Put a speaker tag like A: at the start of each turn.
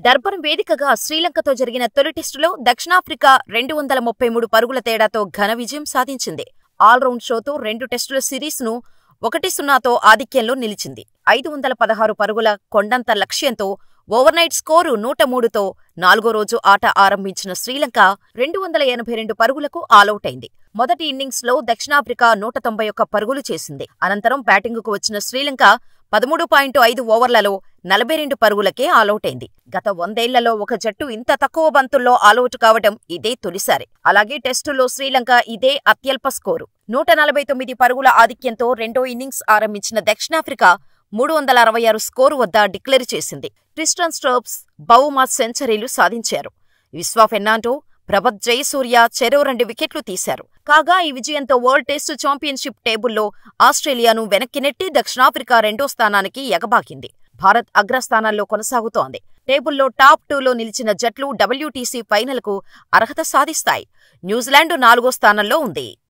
A: Durban వేదికగా శ్రీలంకతో జరిగిన తొలి టెస్టులో దక్షిణాఫ్రికా 233 పరుగుల తేడాతో ఘన విజయం సాధించింది. ఆల్రౌండ్ షోతో 2 టెస్టుల సిరీస్ను 1-0తో ఆధిక్యంలో నిలిచింది. 516 పరుగుల కొండంత లక్ష్యంతో ఓవర్నైట్ స్కోరు 103తో 4వ రోజు ఆట ఆరంభించిన శ్రీలంక 282 పరుగులకు ఆలౌటైంది. మొదటి ఇన్నింగ్స్లో దక్షిణాఫ్రికా 191 పరుగులు చేసింది. అనంతరం బ్యాటింగుకు వచ్చిన శ్రీలంక 13.5 ఓవర్లలో 42 పరుగులకే ఆలౌటైంది. గత 100 ఏళ్లలో ఒక జట్టు ఇంత తక్కువ బంతుల్లో ఆలౌట్ కావడం ఇదే తొలిసారి. అలాగే టెస్టులో శ్రీలంక ఇదే అత్యల్ప స్కోరు. 149 పరుగుల ఆధిక్యంతో రెండో ఇన్నింగ్స్ ఆరంభించిన దక్షిణాఫ్రికా 366 స్కోరు వద్ద డిక్లేర్ చేసింది. ట్రిస్టన్ స్ట్రోప్స్, బౌమా సెంచరీలు సాధించారు. విశ్వ ఫెర్నాండో, ప్రభత్ జయసూర్య చెరో 2 వికెట్లు తీశారు. కాగా ఈ విజయంతో వరల్డ్ టెస్టు ఛాంపియన్షిప్ టేబుల్లో ఆస్ట్రేలియాను వెనక్కి నెట్టి దక్షిణాఫ్రికా 2వ స్థానానికి ఎగబాకింది. భారత్ అగ్రస్థానాల్లో కొనసాగుతోంది. టేబుల్లో టాప్ 2లో నిలిచిన జట్లు WTC ఫైనల్కు అర్హత సాధిస్తాయి. న్యూజిలాండ్ 4వ స్థానంలో ఉంది.